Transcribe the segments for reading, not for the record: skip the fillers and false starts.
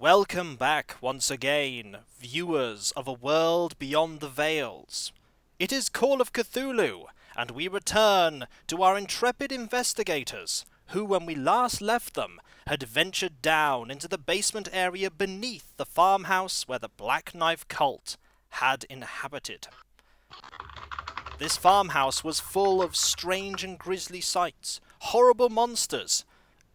Welcome back once again, viewers of a world beyond the veils. It is Call of Cthulhu, and we return to our intrepid investigators, who, when we last left them, had ventured down into the basement area beneath the farmhouse where the Black Knife cult had inhabited. This farmhouse was full of strange and grisly sights, horrible monsters,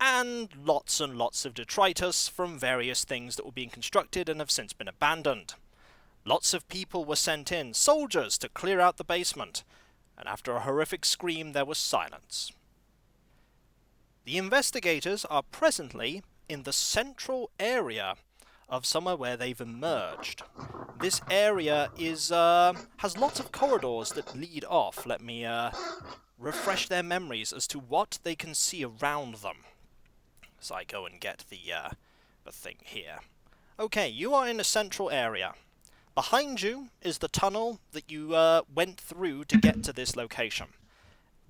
and lots of detritus from various things that were being constructed and have since been abandoned. Lots of people were sent in, soldiers, to clear out the basement, and after a horrific scream there was silence. The investigators are presently in the central area of somewhere where they've emerged. This area has lots of corridors that lead off. Let me refresh their memories as to what they can see around them. As I go and get the thing here. Okay, you are in a central area. Behind you is the tunnel that you went through to get to this location.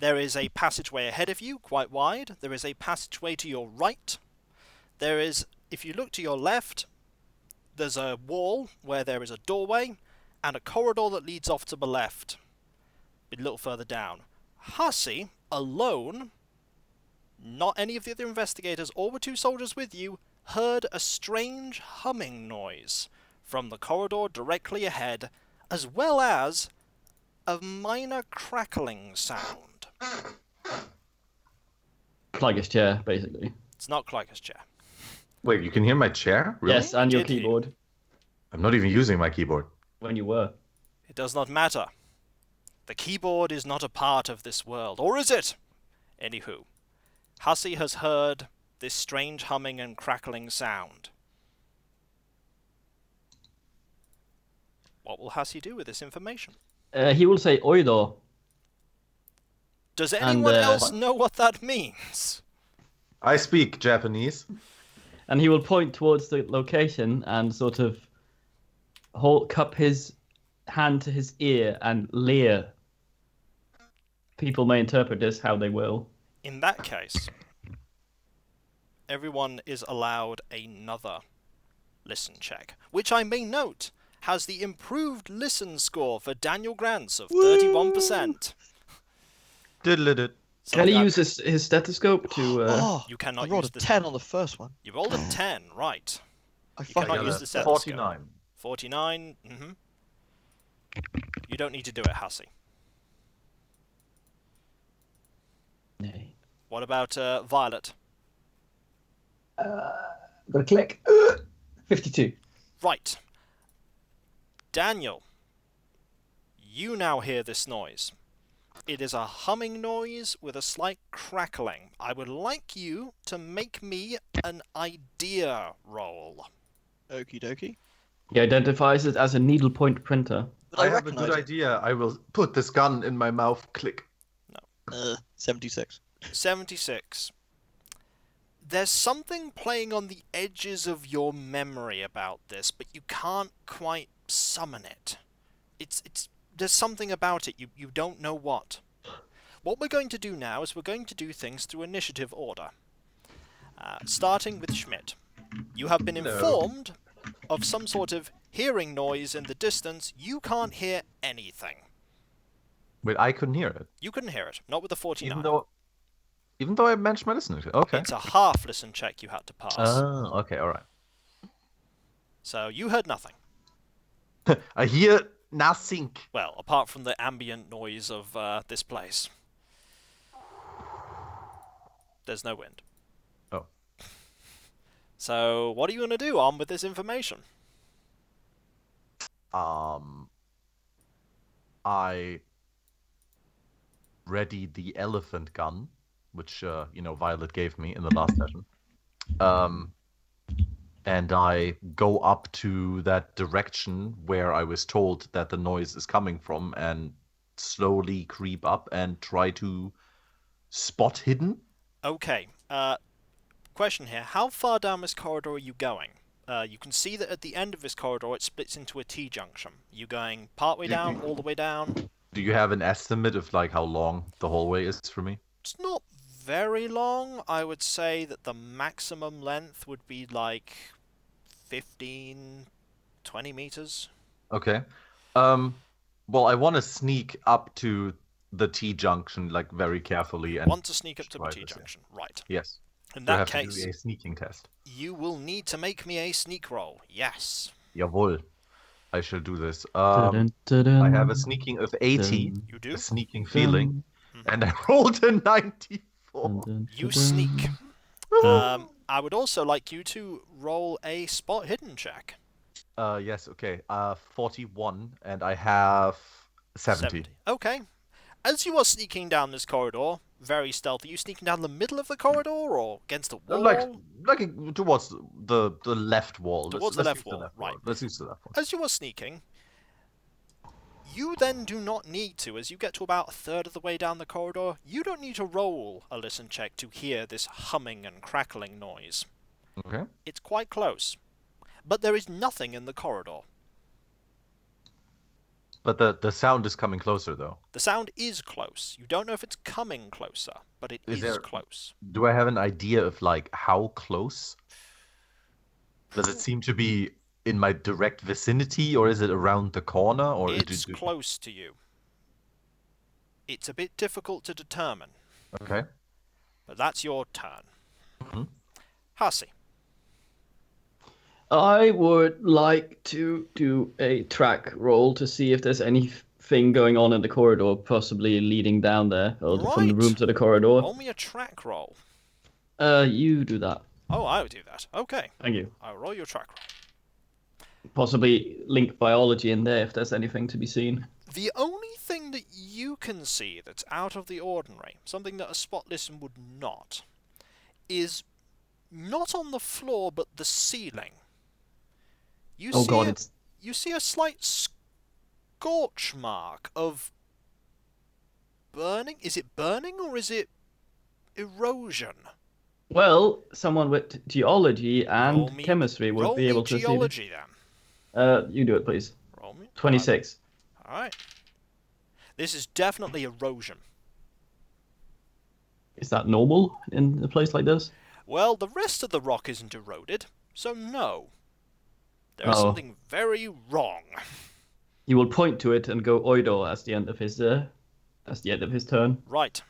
There is a passageway ahead of you, quite wide. There is a passageway to your right. There is, if you look to your left, there's a wall where there is a doorway, and a corridor that leads off to the left, a little further down. Hussey, alone, not any of the other investigators or the two soldiers with you, heard a strange humming noise from the corridor directly ahead, as well as a minor crackling sound. Clygus chair, basically. It's not Kikoskia chair. Wait, you can hear my chair? Really? Yes, and your Did he? keyboard. I'm not even using my keyboard. When you were. It does not matter. The keyboard is not a part of this world, or is it? Anywho, Hussey has heard this strange humming and crackling sound. What will Hussey do with this information? He will say oido. Does anyone else know what that means? I speak Japanese. And he will point towards the location and sort of cup his hand to his ear and leer. People may interpret this how they will. In that case, everyone is allowed another listen check, which I may note has the improved listen score for Daniel Grants of 31%. Diddle-it. So Can he that- use his stethoscope to... You cannot I rolled use a the 10 on the first one. You rolled a 10, right. I You fucking cannot use the stethoscope. 49. 49, You don't need to do it, Hussey. Nay. What about Violet? Got a click. 52. Right. Daniel, you now hear this noise. It is a humming noise with a slight crackling. I would like you to make me an idea roll. Okie dokie. He identifies it as a needlepoint printer. But I have a recognise good idea. I will put this gun in my mouth. Click. 76. 76. There's something playing on the edges of your memory about this, but you can't quite summon it. There's something about it, you don't know what. What we're going to do now is we're going to do things through initiative order. Starting with Schmidt. You have been informed of some sort of hearing noise in the distance. You can't hear anything. Wait, I couldn't hear it. You couldn't hear it, not with the 49. Even though I managed my listening. Okay. It's a half listen check you had to pass. Oh, okay, alright. So you heard nothing. I hear nothing. Well, apart from the ambient noise of this place. There's no wind. Oh. So, what are you going to do on with this information? I readied the elephant gun, which, Violet gave me in the last session. And I go up to that direction where I was told that the noise is coming from and slowly creep up and try to spot hidden. Okay, question here. How far down this corridor are you going? You can see that at the end of this corridor it splits into a T-junction. Are you going partway down, all the way down? Do you have an estimate of how long the hallway is for me? It's not very long. I would say that the maximum length would be 15, 20 meters. Okay. Well, I want to sneak up to the T junction, like very carefully, and Want to sneak up to the try T this, yeah. junction. Right. Yes. In Do I that have to case, do a sneaking test? you will need to make me a sneak roll. Yes. Jawohl. I shall do this. Dun, dun, I have a dun, sneaking of 80, dun, You a do? sneaking feeling, dun, and I rolled a dun, 94. dun, You dun, sneak. dun. I would also like you to roll a spot hidden check. Yes, okay. 41, and I have 70. Okay. As you are sneaking down this corridor, very stealthy, you sneaking down the middle of the corridor or against a wall? Towards the left wall. Towards the Let's left use the wall, left right. wall. Let's use the left one. As you are sneaking, you then do not need to, as you get to about a third of the way down the corridor, you don't need to roll a listen check to hear this humming and crackling noise. Okay. It's quite close. But there is nothing in the corridor. But the sound is coming closer, though. The sound is close. You don't know if it's coming closer, but it is there- close. Do I have an idea of like how close? Does it seem to be in my direct vicinity, or is it around the corner, or It's close to you. It's a bit difficult to determine, Okay. but that's your turn. Mhm. Hussey. I would like to do a track roll to see if there's anything going on in the corridor, possibly leading down there, or from the Right. room to the corridor. Roll me a track roll. You do that. Oh, I would do that. Okay. Thank you. I'll roll your track roll. Possibly link biology in there if there's anything to be seen. The only thing that you can see that's out of the ordinary, something that a spot listen would not, is not on the floor but the ceiling. You Oh see god, a, it's you see a slight scorch mark of burning. Is it burning or is it erosion? well, someone with geology Roll and me- chemistry would Roll be me able to see. geology then. You do it, please. Roll me. 26. Alright. This is definitely erosion. Is that normal in a place like this? Well, the rest of the rock isn't eroded, so no. There is Uh-oh. something very wrong. He will point to it and go oido as the end of his turn. Right.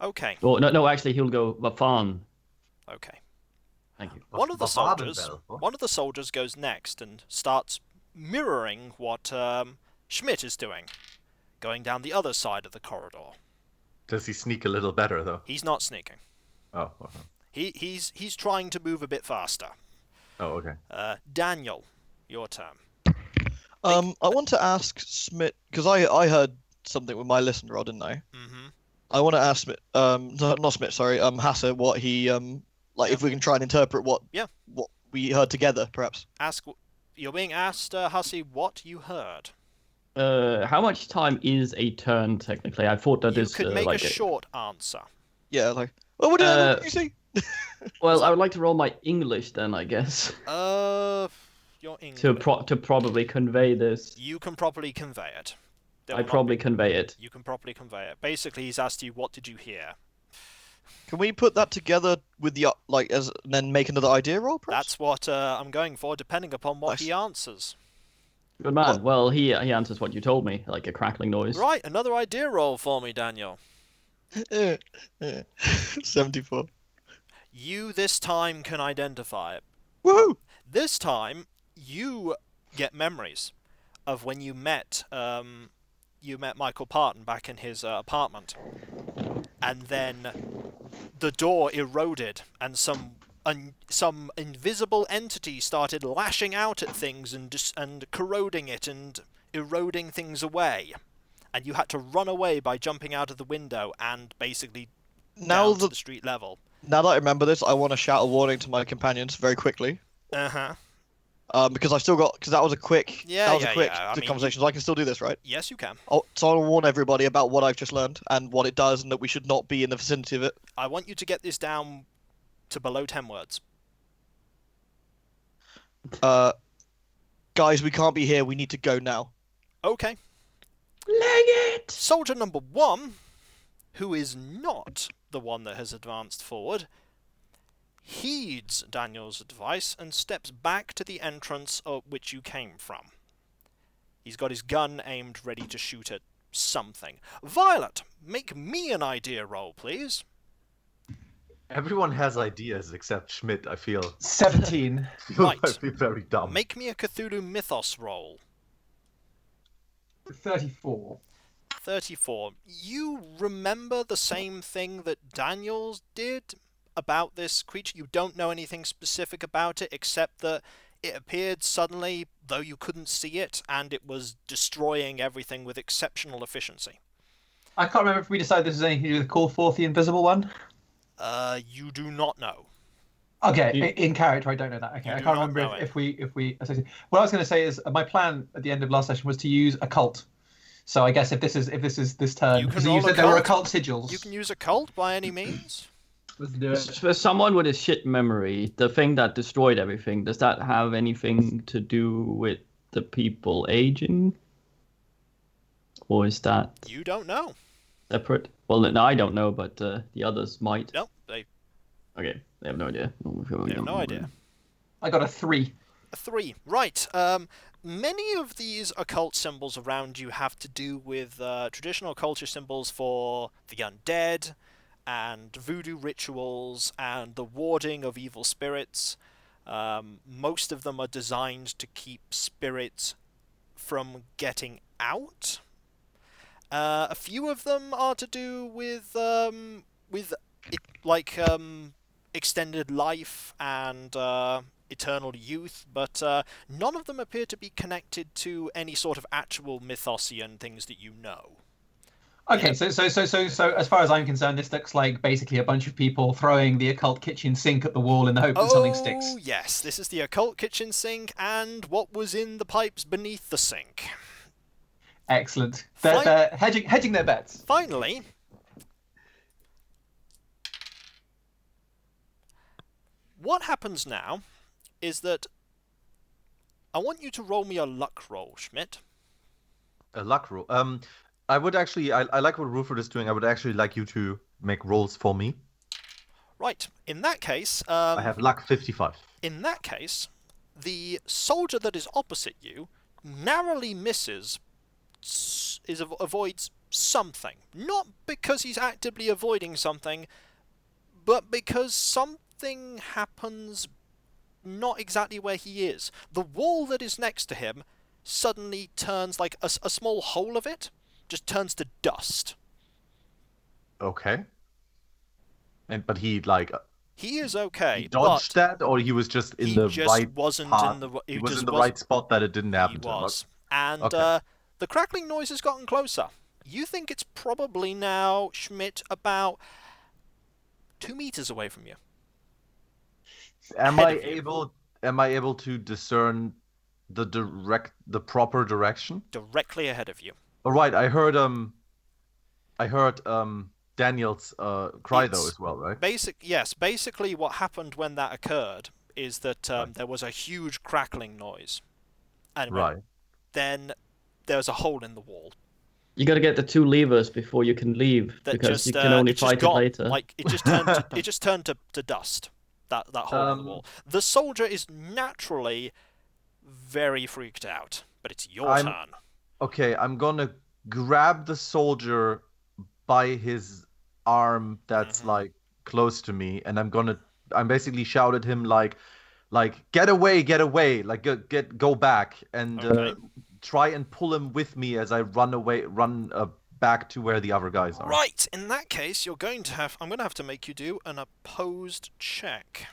Okay. Oh no, actually he'll go Vafan. Okay. Thank you. One of the soldiers What? one of the soldiers goes next and starts mirroring what Schmidt is doing, going down the other side of the corridor. Does he sneak a little better, though? He's not sneaking. Oh, okay. He's trying to move a bit faster. Oh, okay. Daniel, your turn. I want to ask Smith because I heard something with my listen rod, didn't I? Mm-hmm. I want to ask Smith, not Smith, sorry, Hassa, what he like if we can try and interpret what we heard together, perhaps. You're being asked, Hussey, what you heard. How much time is a turn technically? I thought that You is could make like a short answer. Yeah, like what did you see? Well, I would like to roll my English then, I guess, Your English. to probably convey this. You can properly convey it. I probably convey it. You can properly convey it. Basically, he's asked you, what did you hear? Can we put that together with the and then make another idea roll, perhaps? That's what I'm going for, depending upon what Nice. he answers. Good man. Well, he answers what you told me, like a crackling noise. Right, another idea roll for me, Daniel. 74. You this time can identify it. Woohoo! This time, you get memories of when you met Michael Parton back in his apartment, and then the door eroded, and some invisible entity started lashing out at things and corroding it and eroding things away, and you had to run away by jumping out of the window and basically down to the street level. Now that I remember this, I want to shout a warning to my companions very quickly. Because I've still got that was a quick conversation. So I can still do this, right? Yes, you can. So I want to warn everybody about what I've just learned and what it does, and that we should not be in the vicinity of it. I want you to get this down to below 10 words. Guys, we can't be here. We need to go now. Okay. Leg it! Soldier number 1, who is not the one that has advanced forward, heeds Daniel's advice and steps back to the entrance of which you came from. He's got his gun aimed ready to shoot at something. Violet, make me an idea roll, please. Everyone has ideas except Schmidt, I feel. 17. Right. I'd be very dumb. Make me a Cthulhu Mythos roll. 34. 34. You remember the same thing that Daniels did about this creature? You don't know anything specific about it, except that it appeared suddenly, though you couldn't see it, and it was destroying everything with exceptional efficiency. I can't remember if we decided this was anything to do with Call Forth the Invisible One. You do not know. Okay, in character, I don't know that. Okay, I can't remember if we associate. What I was going to say is my plan at the end of last session was to use occult. So I guess if this is this turn, because you said there were occult sigils. You can use occult by any means. Let's do it. For someone with a shit memory, the thing that destroyed everything, does that have anything to do with the people aging? Or is that... You don't know. Separate? Well, no, I don't know, but the others might. No, they... Okay, they have no idea. They have no idea. I got a 3. A 3. Right. Many of these occult symbols around you have to do with traditional culture symbols for the undead, and voodoo rituals, and the warding of evil spirits. Most of them are designed to keep spirits from getting out. A few of them are to do with extended life and eternal youth, but none of them appear to be connected to any sort of actual Mythosian things that you know. Okay, so as far as I'm concerned, this looks like basically a bunch of people throwing the occult kitchen sink at the wall in the hope that something sticks. Oh, yes, this is the occult kitchen sink and what was in the pipes beneath the sink. Excellent. They're hedging their bets. Finally, what happens now is that I want you to roll me a luck roll, Schmidt. A luck roll. I would actually, I like what Ruford is doing. I would actually like you to make rolls for me. Right. In that case... I have luck 55. In that case, the soldier that is opposite you narrowly avoids something. Not because he's actively avoiding something, but because something happens not exactly where he is. The wall that is next to him suddenly turns, like a small hole of it, just turns to dust. Okay. But he is okay. He dodged that, or he was just in the right spot? He was in the right spot that it didn't happen to him. And okay. The crackling noise has gotten closer. You think it's probably now, Schmidt, about 2 meters away from you. Am I able to discern the proper direction? Directly ahead of you. All right, I heard Daniel's cry though as well, right? Yes, basically what happened when that occurred is that there was a huge crackling noise. And then there's a hole in the wall. You got to get the 2 levers before you can leave, because you can only fight it later. Like it just turned to dust. That hole in the wall. The soldier is naturally very freaked out, but it's your turn. Okay, I'm gonna grab the soldier by his arm that's like close to me, and I'm basically shout at him like get away, like go back, and try and pull him with me as I run back to where the other guys are. Right. In that case, I'm going to have to make you do an opposed check.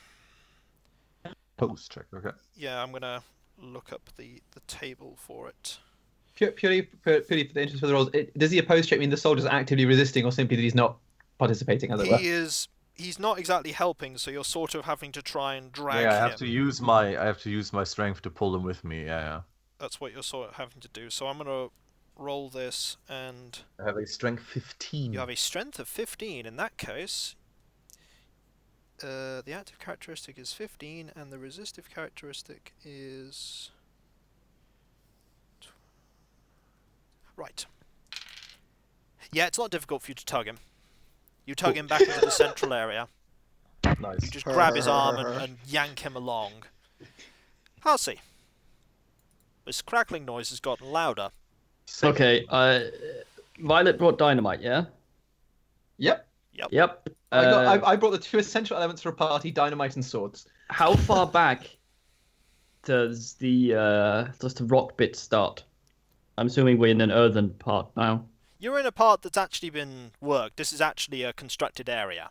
Opposed check. Okay. Yeah, I'm gonna look up the table for it. Purely for the interest of the rolls, does the opposed check mean the soldier's actively resisting, or simply that he's not participating, as it were? He's not exactly helping, so you're sort of having to try and drag him. I have to use my strength to pull him with me. Yeah. That's what you're sort of having to do. So I'm gonna roll this, and I have a strength 15. You have a strength of 15. In that case, the active characteristic is 15, and the resistive characteristic is... Right. Yeah, it's not difficult for you to tug him. You tug him back into the central area. Nice. You just grab his arm and yank him along. Halsey, this crackling noise has gotten louder. Okay, Violet brought dynamite, yeah? Yep. I brought the 2 essential elements for a party: dynamite and swords. How far back does the rock bit start? I'm assuming we're in an earthen part now. You're in a part that's actually been worked. This is actually a constructed area.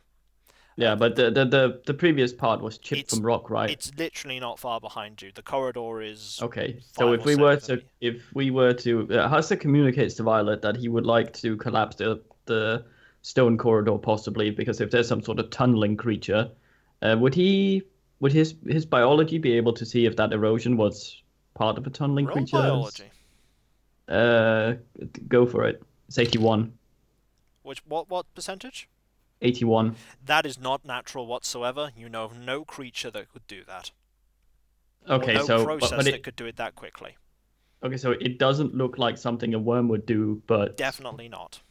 Yeah, but the previous part was chipped from rock, right? It's literally not far behind you. The corridor is okay. So if we were to, Hassa communicates to Violet that he would like to collapse the stone corridor possibly, because if there's some sort of tunneling creature, would his biology be able to see if that erosion was part of a tunneling creature? Biology. Go for it. It's 81. What percentage? 81. That is not natural whatsoever. You know of no creature that could do that. Okay, or no process that could do it that quickly. Okay, so it doesn't look like something a worm would do, but... Definitely not.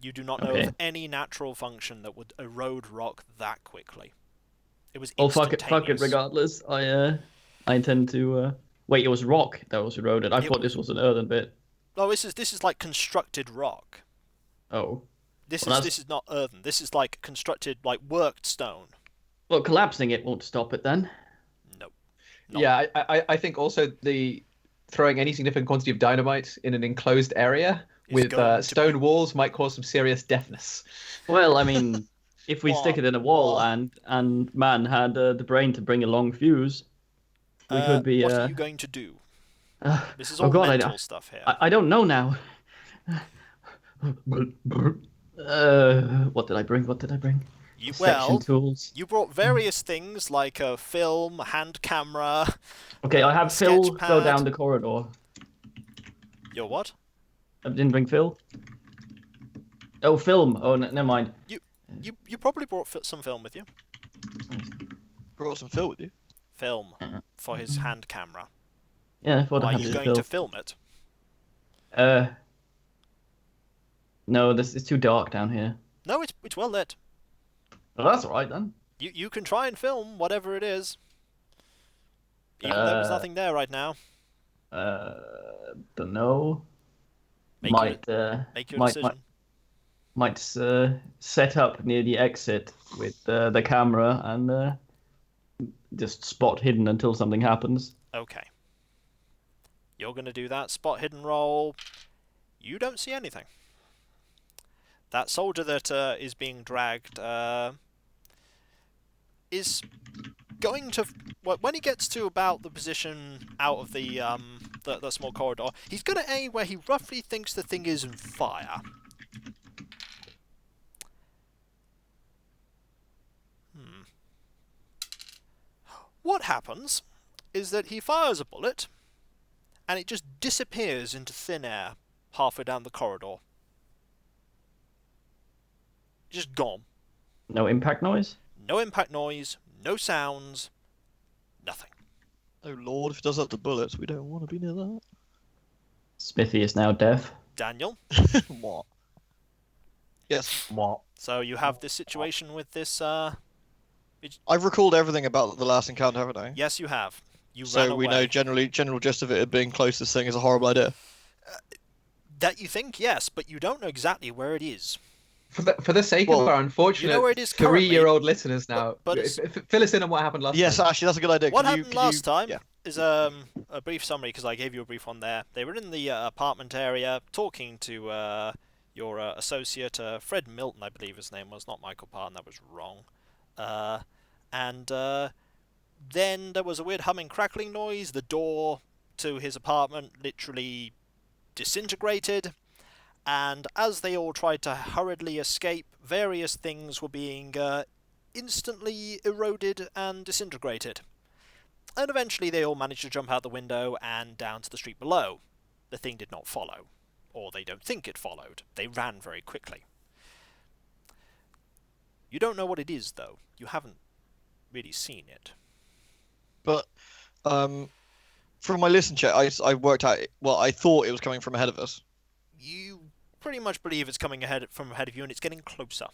You do not know of any natural function that would erode rock that quickly. It was instantaneous. Fuck it regardless. I intend to... Wait, it was rock that was eroded. I thought this was an earthen bit. No, this is like constructed rock. Oh. This is not earthen. This is like constructed, like worked stone. Well, collapsing it won't stop it then. No. Yeah, I think also the throwing any significant quantity of dynamite in an enclosed area with stone walls might cause some serious deafness. Well, I mean, if we stick it in a wall and man had the brain to bring a long fuse, we could be... What are you going to do? This is all mental stuff here. I don't know now. What did I bring? Tools. You brought various things like a film, a hand camera. Okay, I have Phil go down the corridor. Your what? I didn't bring Phil. Oh, film. Oh, never mind. You probably brought some film with you. Brought some film with you. Film for his hand camera. Yeah, I thought I had Are you going to film it? No, this is too dark down here. No, it's well lit. Well, that's all right then. You can try and film whatever it is. Even though there's nothing there right now. Don't know. Make your decision. Might set up near the exit with the camera and just spot hidden until something happens. Okay. You're going to do that spot hidden roll. You don't see anything. That soldier that is being dragged is going to... when he gets to about the position out of the small corridor, he's going to aim where he roughly thinks the thing is on fire. What happens is that he fires a bullet and it just disappears into thin air halfway down the corridor. Just gone. No impact noise? No impact noise, no sounds, nothing. Oh lord, if it does that to bullets, we don't want to be near that. Smithy is now deaf. Daniel? What? Yes. What? So you have this situation with this... I've recalled everything about the last encounter, haven't I? Yes, you have. So we know general gist of it being closest thing is a horrible idea. That you think, yes, but you don't know exactly where it is. For the sake of our unfortunate 3-year-old listeners now, but fill us in on what happened last time. Yes, actually, that's a good idea. What happened last time is a brief summary, because I gave you a brief on there. They were in the apartment area talking to your associate, Fred Milton, I believe his name was, not Michael Parton, that was wrong. And then there was a weird humming, crackling noise. The door to his apartment literally disintegrated. And as they all tried to hurriedly escape, various things were being instantly eroded and disintegrated. And eventually they all managed to jump out the window and down to the street below. The thing did not follow. Or they don't think it followed. They ran very quickly. You don't know what it is, though. You haven't really seen it. But, from my listen check, I worked out, well, I thought it was coming from ahead of us. You pretty much believe it's coming from ahead of you, and it's getting closer.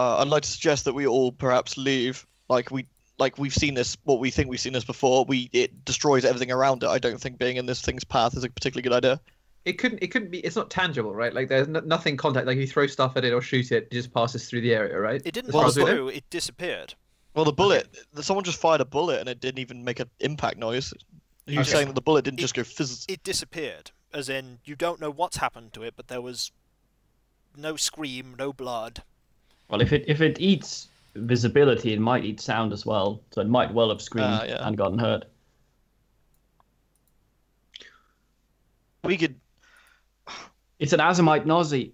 I'd like to suggest that we all perhaps leave. We've seen this. What we think we've seen this before. It destroys everything around it. I don't think being in this thing's path is a particularly good idea. It couldn't be. It's not tangible, right? Like there's nothing contact. Like if you throw stuff at it or shoot it, it just passes through the area, right? It didn't pass through. It disappeared. Well, the bullet. Someone just fired a bullet and it didn't even make an impact noise. You're saying that the bullet didn't just go fizz? It disappeared, as in you don't know what's happened to it, but there was no scream, no blood. Well, if it eats visibility, it might eat sound as well, so it might well have screamed and gotten hurt. We could. It's an Azimite Nazi.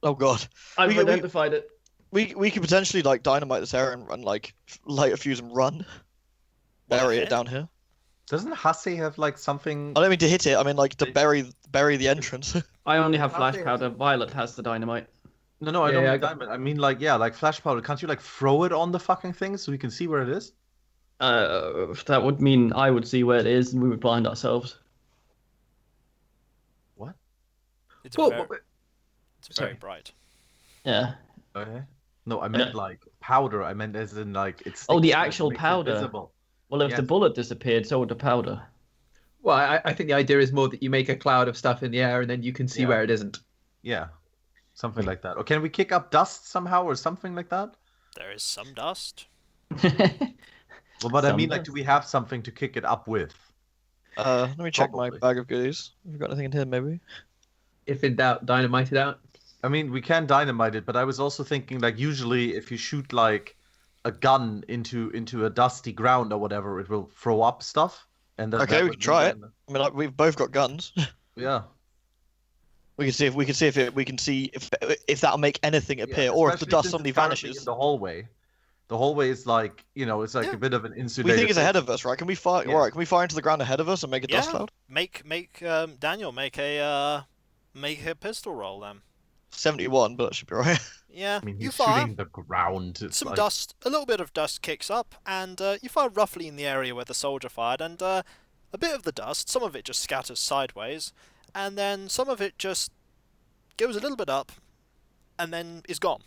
Oh god, I've identified it. We could potentially like dynamite this area and like light a fuse and run. Bury it down here. Doesn't Hussey have like something? I don't mean to hit it. I mean like to bury the entrance. I only have flash powder. Violet has the dynamite. No, I don't mean dynamite. I mean like flash powder. Can't you like throw it on the fucking thing so we can see where it is? That would mean I would see where it is and we would blind ourselves. What? It's very bright. Yeah. Okay. No, I meant like powder. I meant as in like it's. Oh, the actual powder. Well, if the bullet disappeared, so would the powder. Well, I think the idea is more that you make a cloud of stuff in the air and then you can see where it isn't. Yeah, something like that. Or can we kick up dust somehow or something like that? There is some dust. Well, but I mean, like, do we have something to kick it up with? Let me check my bag of goodies. Have we got anything in here, maybe? If in doubt, dynamite it out. I mean, we can dynamite it, but I was also thinking, like, usually if you shoot like a gun into a dusty ground or whatever, it will throw up stuff. And okay, we can try it. I mean, like, we've both got guns. Yeah. We can see if that'll make anything appear, or if the dust suddenly vanishes. In the hallway. The hallway is like, it's like a bit of an insulated. We think it's ahead of us, right? Can we fire? Yeah. All right, can we fire into the ground ahead of us and make a dust cloud? Daniel make a pistol roll then. 71, but that should be right. Yeah, I mean, you fire. Shooting the ground. Some like... dust, a little bit of dust kicks up, and you fire roughly in the area where the soldier fired, and a bit of the dust, some of it just scatters sideways, and then some of it just goes a little bit up, and then is gone.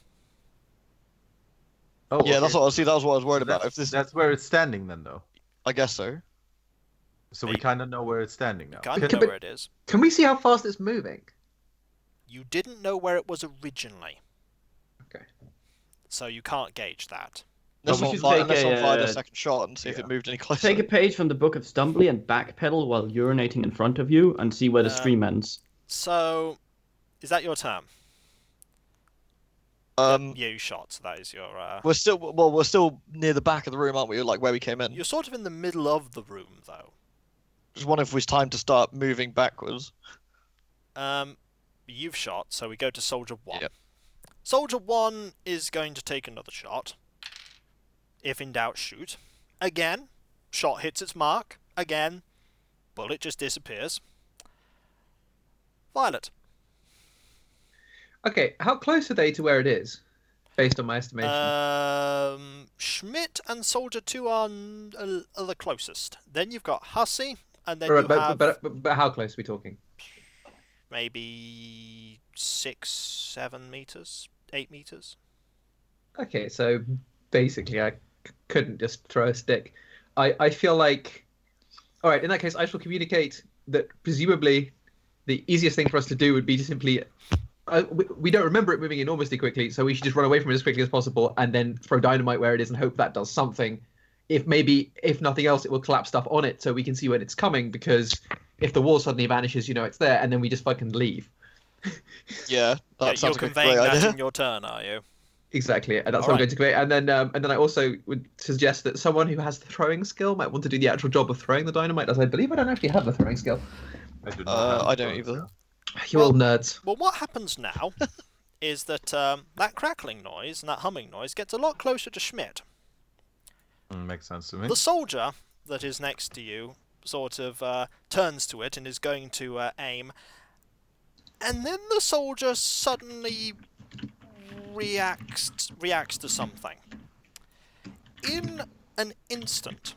Oh, yeah, that's what that was what I was worried about. That's where it's standing then, though. I guess so. So we kind of know where it's standing now. Kind of know where it is. Can we see how fast it's moving? You didn't know where it was originally. Okay. So you can't gauge that. Unless someone fired a second shot and see if it moved any closer. Take a page from the Book of Stumbly and backpedal while urinating in front of you and see where the stream ends. So, is that your turn? You shot. So that is your. We're still near the back of the room, aren't we? Like where we came in. You're sort of in the middle of the room, though. Just wonder if it's time to start moving backwards. You've shot, so we go to Soldier 1. Yep. Soldier 1 is going to take another shot. If in doubt, shoot. Again, shot hits its mark. Again, bullet just disappears. Violet. Okay, how close are they to where it is, based on my estimation? Schmidt and Soldier 2 are the closest. Then you've got Hussey, and then But how close are we talking? Maybe 6, 7 meters, 8 meters. Okay, so basically I couldn't just throw a stick. I feel like... Alright, in that case, I shall communicate that presumably the easiest thing for us to do would be to simply... we don't remember it moving enormously quickly, so we should just run away from it as quickly as possible and then throw dynamite where it is and hope that does something. If nothing else, it will collapse stuff on it so we can see when it's coming, because if the wall suddenly vanishes, it's there, and then we just fucking leave. Yeah, that sounds you're like conveying a great that idea. in your turn, are you? Exactly, and that's what I'm going to convey. And then I also would suggest that someone who has the throwing skill might want to do the actual job of throwing the dynamite, as I believe I don't actually have the throwing skill. I don't either. You're all nerds. Well, what happens now is that that crackling noise and that humming noise gets a lot closer to Schmidt. Makes sense to me. The soldier that is next to you sort of turns to it and is going to aim. And then the soldier suddenly reacts to something. In an instant,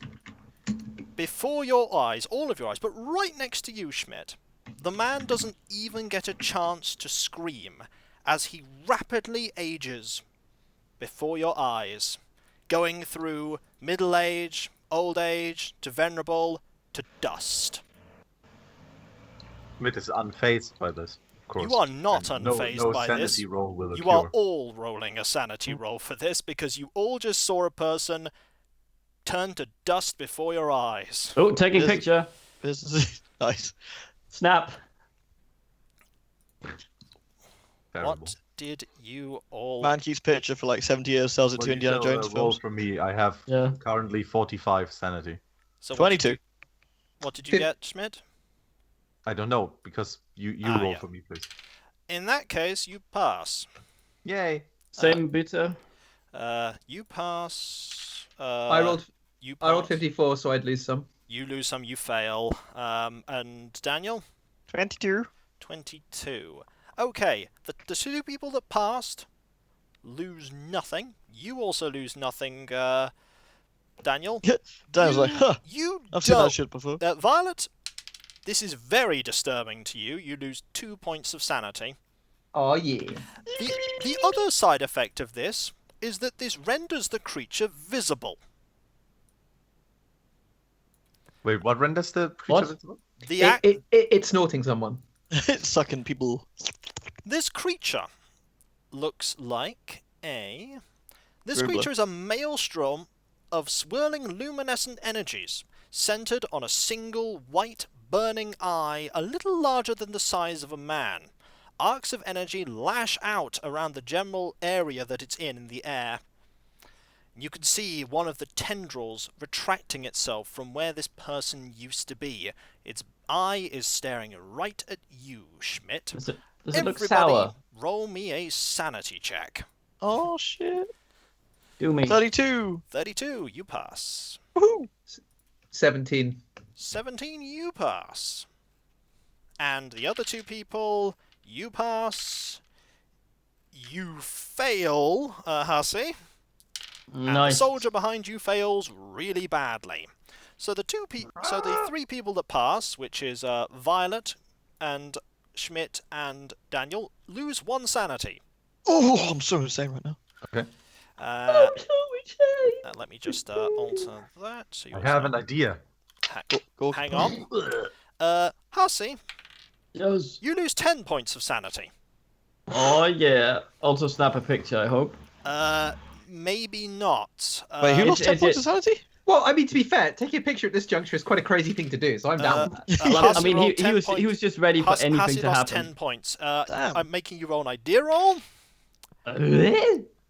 before your eyes, all of your eyes, but right next to you, Schmidt, the man doesn't even get a chance to scream, as he rapidly ages before your eyes, going through middle age, old age, to venerable, to dust. Schmidt is unfazed by this, of course. You are not And unfazed by this. sanity roll will You occur. are all rolling a sanity roll for this because you all just saw a person turn to dust before your eyes. Oh, taking picture. This is nice. Snap. Terrible. What did you all... Man keeps picture for like 70 years, sells it to Indiana Jones roll films. for me. I have currently 45 sanity. So 22. What did you get, Schmidt? I don't know, because you roll for me, please. In that case, you pass. Yay. Same beta. You pass. I rolled 54, so I'd lose some. You lose some, you fail. And Daniel? 22. 22. Okay, the two people that passed lose nothing. You also lose nothing, Daniel. Daniel's like, huh, I've seen that shit before. Violet, this is very disturbing to you. You lose 2 points of sanity. Oh, yeah. The other side effect of this is that this renders the creature visible. Wait, what renders the creature visible? It's snorting someone. It's sucking people. This creature looks like a... This Rubler. creature is a maelstrom of swirling luminescent energies, centered on a single white burning eye a little larger than the size of a man. Arcs of energy lash out around the general area that it's in the air. You can see one of the tendrils retracting itself from where this person used to be. Its eye is staring right at you, Schmidt. Does it look Everybody, sour? roll me a sanity check. Oh, shit. Do me. 32. 32, you pass. Woohoo. 17. 17, you pass. And the other two people, you pass. You fail, Hussey. And the Nice. soldier behind you fails really badly. So the three people that pass, which is Violet and Schmidt and Daniel, lose 1 sanity. Oh, I'm so insane right now. Okay. Let me just alter that. So I have an idea. Hang on. Hussey, Yes. you lose 10 points of sanity. Oh yeah. Also snap a picture, I hope. Maybe not. Wait, who lost 10 is points it- of sanity? Well, I mean, to be fair, taking a picture at this juncture is quite a crazy thing to do, so I'm down with that. Well, I Hussey mean, rolled he 10 was points. just ready for anything Hussey to lost happen. 10 points. Damn. I'm making you roll an idea roll. Uh,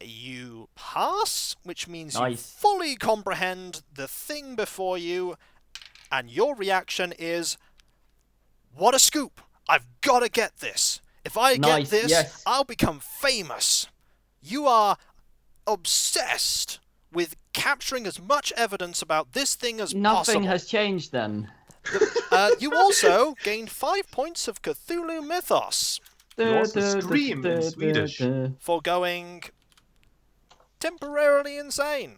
You pass, which means you Nice. fully comprehend the thing before you, and your reaction is, what a scoop! I've got to get this. If I get Nice, this, yes. I'll become famous. You are obsessed with capturing as much evidence about this thing as Nothing possible. has changed then. You also gained 5 points of Cthulhu Mythos You also scream in Swedish. for going temporarily insane.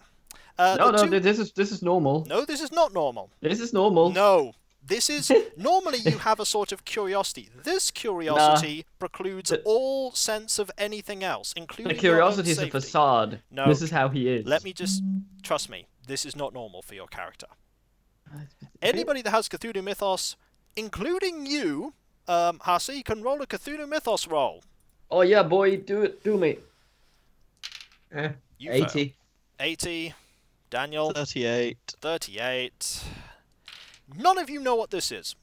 No, this is normal. No, this is not normal. This is normal. No, this is... Normally you have a sort of curiosity. This curiosity precludes all sense of anything else, including The curiosity is your a own safety. facade. No. This is how he is. Let me just... Trust me, this is not normal for your character. Anybody that has Cthulhu Mythos, including you, Hussey, can roll a Cthulhu Mythos roll. Oh yeah, boy, do me. You 80. fail. 80. Daniel, 38. 38. None of you know what this is.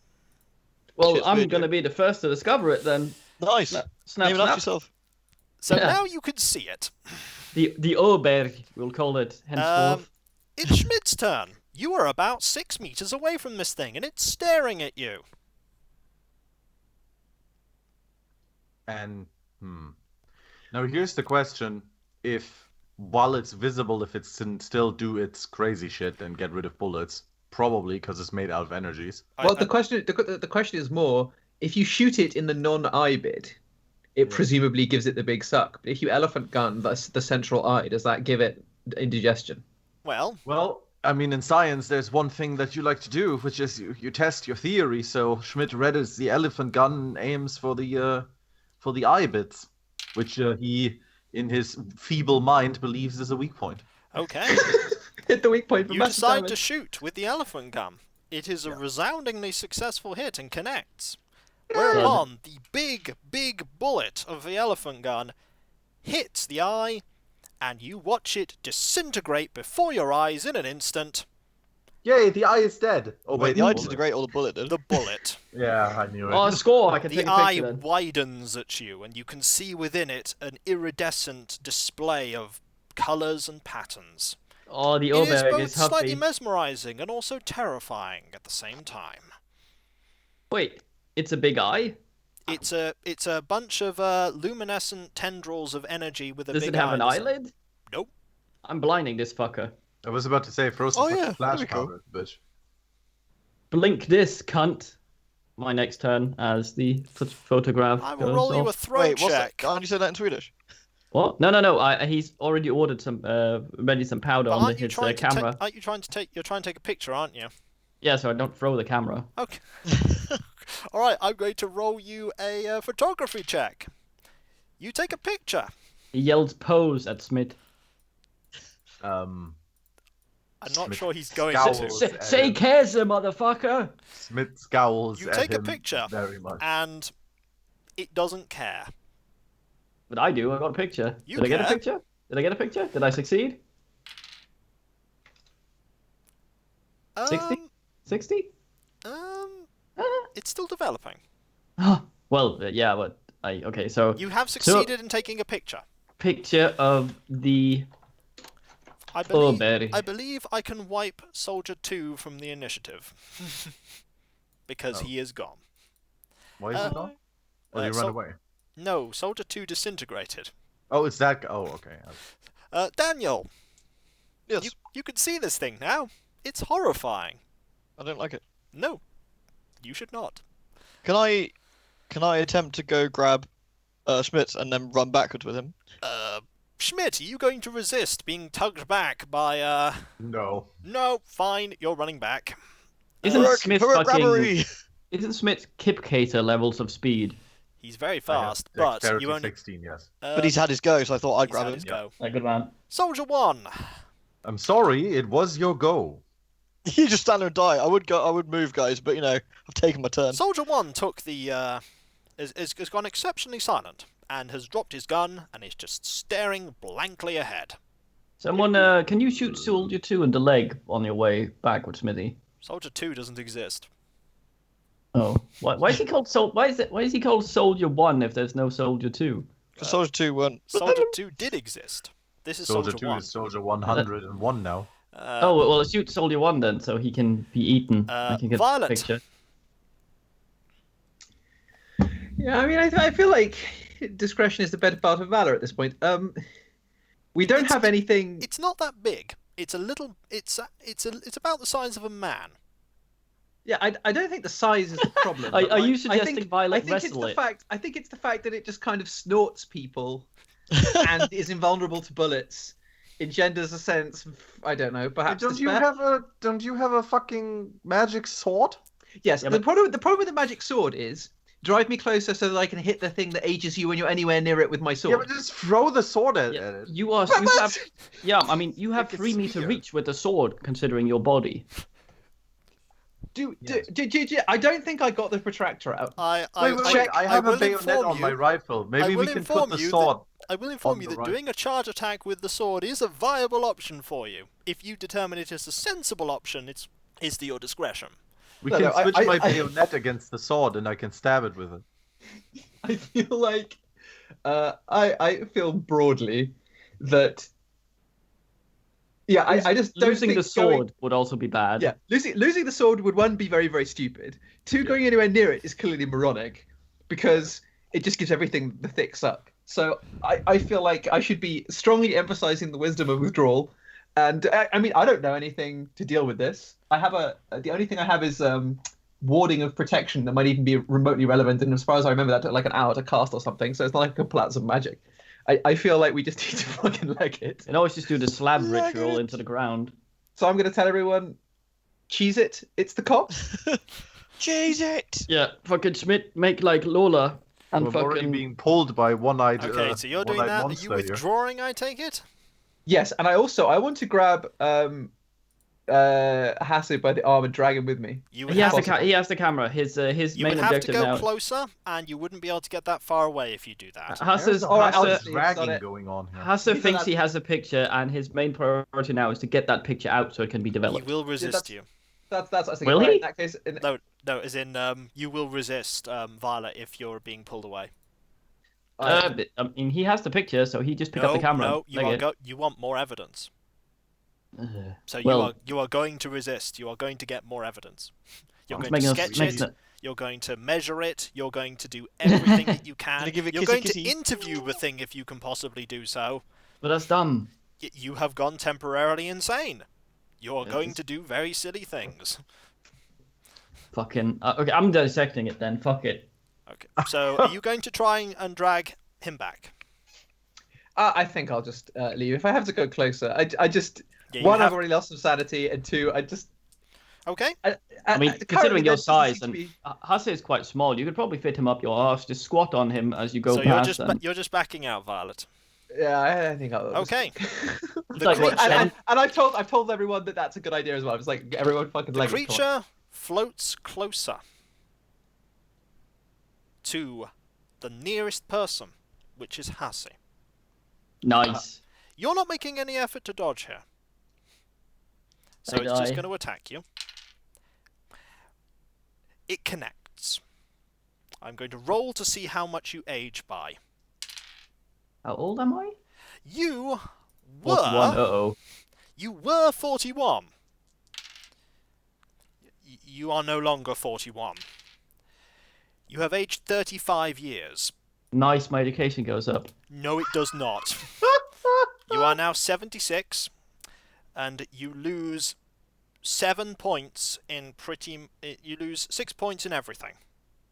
Well, Shit's I'm weird, gonna dude. be the first to discover it then. Nice. Snap, Name it after snap. yourself. So Yeah. now you can see it. The Oberg, we'll call it henceforth. It's Schmidt's turn. You are about 6 meters away from this thing, and it's staring at you. And now here's the question: if while it's visible, if it can still do its crazy shit and get rid of bullets, probably because it's made out of energies. Well, the question is more, if you shoot it in the non-eye bit, it presumably gives it the big suck. But if you elephant gun the central eye, does that give it indigestion? Well, I mean, in science, there's one thing that you like to do, which is you test your theory. So Schmidt readies the elephant gun and aims for the eye bits. which he, in his feeble mind, believes is a weak point. Okay. Hit the weak point for You massive decide damage. to shoot with the elephant gun. It is a resoundingly successful hit and connects. Whereupon the big bullet of the elephant gun hits the eye, and you watch it disintegrate before your eyes in an instant. Yay, the eye is dead. Oh, Wait, wait, the eye bullet. disintegrate or the bullet did? The bullet. Yeah, I knew it. Oh, score! I can The take a eye picture then. widens at you, and you can see within it an iridescent display of colours and patterns. Oh, the It is Oberg both is slightly happy. mesmerising and also terrifying at the same time. Wait, it's a big eye? It's a bunch of luminescent tendrils of energy with a Does big it have eye. an eyelid? Nope. I'm blinding this fucker. I was about to say, throw some Oh, yeah, flash that'd be cool. powder, bitch. Blink this, cunt. My next turn as the photograph I will goes roll you a off. throw Wait, what's that? check. Can't you say that in Swedish? What? No. He's already ordered some, ready some powder But on aren't you his trying to camera. aren't you trying to take? You're trying to take a picture, aren't you? Yeah, so I don't throw the camera. Okay. All right. I'm going to roll you a photography check. You take a picture. He yells pose at Smith. I'm not Smith sure he's going scowls. to. Say Kaiser, motherfucker! Smith scowls You at take a him picture, very much. and it doesn't care. But I do, I got a picture. You Did I get a care. picture? Did I get a picture? Did I succeed? 60? 60? It's still developing. Well, yeah, but okay, so You have succeeded in taking a picture. picture of the I believe, Berry. I believe I can wipe Soldier 2 from the initiative. Because he is gone. Why is it gone? Or did he run so- away? No, Soldier 2 disintegrated. Oh, it's that. Oh, okay. Daniel, Yes. you can see this thing now. It's horrifying. I don't like it. No, you should not. Can I attempt to go grab Schmitz and then run backwards with him? Schmidt, are you going to resist being tugged back by, No. No, fine, you're running back. Isn't Heroic- Smith heroic fucking... robbery! Isn't Smith Kipcator levels of speed? He's very I have fast, but dexterity you only... 16, yes. But he's had his go, so I thought I'd he's grab had him. his go. A good man. Soldier 1. I'm sorry, it was your go. You just stand there and die. I would move, guys, but I've taken my turn. Soldier 1 took the, has gone exceptionally silent, and has dropped his gun, and is just staring blankly ahead. Someone, can you shoot Soldier 2 in the leg on your way backwards, Smithy? Soldier 2 doesn't exist. Oh, why is he called Why is he called Soldier 1 if there's no Soldier 2? Because Soldier 2 weren't. Soldier 2 did exist. This is Soldier Soldier 2 1. is Soldier 101 now. Oh, well, shoot Soldier 1 then, so he can be eaten. I can get Violet. the picture. Yeah, I mean, I feel like discretion is the better part of valor at this point. We don't have anything. It's not that big. It's a little. It's about the size of a man. Yeah, I don't think the size is the problem. Are but, like, you suggesting Violet I think wrestle it's it? the fact. I think it's the fact that it just kind of snorts people and is invulnerable to bullets. Engenders a sense of, I don't know, perhaps Don't you despair. have a fucking magic sword? Yes, Yeah, the problem with the magic sword is drive me closer so that I can hit the thing that ages you when you're anywhere near it with my sword. Yeah, but just throw the sword at Yeah, it. you have. Yeah, I mean, you have Like a 3 meter spear. reach with the sword, considering your body. I don't think I got the protractor out. Wait, I have a bayonet on my rifle. Maybe we can put the sword. I will inform on you the that right. doing a charge attack with the sword is a viable option for you. If you determine it is a sensible option, it's to your discretion. We No, can no, switch I- my I- bayonet against the sword, and I can stab it with it. I feel like I feel broadly that I just don't Losing think the sword would also be bad. Yeah, losing the sword would, one, be very, very stupid. Two, going anywhere near it is clearly moronic because it just gives everything the thick suck. So I feel like I should be strongly emphasizing the wisdom of withdrawal. And I mean, I don't know anything to deal with this. The only thing I have is warding of protection that might even be remotely relevant. And as far as I remember, that took like an hour to cast or something. So it's not like I can pull out some magic. I feel like we just need to fucking leg it. And always just do the slab Leg ritual it. into the ground. So I'm going to tell everyone, cheese it. It's the cops. Cheese it! Yeah, fucking Schmidt, make like Lola. And I'm already fucking being pulled by one-eyed. Okay, so you're doing that. Are you withdrawing? I take it. Yes, and I want to grab Hasu by the arm and drag him with me. You would he has have the he has the camera. His you main would have to objective go now. closer, and you wouldn't be able to get that far away if you do that. Hasu's All right, I'll Hasu, just leave. Got dragging it. going on here. Hasu thinks that. he has a picture, and his main priority now is to get that picture out so it can be He developed. will resist you. That's what I was thinking. Will All right, he? in that case, No, as in you will resist Violet if you're being pulled away. I mean, he has the picture, so he just pick up the camera. No, you want more evidence. So you are going to resist. You are going to get more evidence. You're going to sketch it. You're going to measure it. You're going to do everything that you can. You're going to interview the thing if you can possibly do so. But that's dumb. You have gone temporarily insane. You're going to do very silly things. Fucking okay, I'm dissecting it then. Fuck it. Okay. So are you going to try and drag him back? I think I'll just leave. If I have to go closer, I just I've already lost some sanity, and two, I just. Okay. I mean, considering your size, and Hasu is quite small, you could probably fit him up your arse. Just squat on him as you go past them. You're just backing out, Violet. Yeah, I think I'll. Okay. And I've told everyone that that's a good idea as well. It's like everyone fucking. The creature floats closer to the nearest person, which is Hasu. Nice. You're not making any effort to dodge here. So it's just going to attack you. It connects. I'm going to roll to see how much you age by. How old am I? You were... 41. Uh-oh. You were 41. You are no longer 41. You have aged 35 years. Nice, my education goes up. No, it does not. You are now 76, and you lose 7 points in you lose 6 points in everything.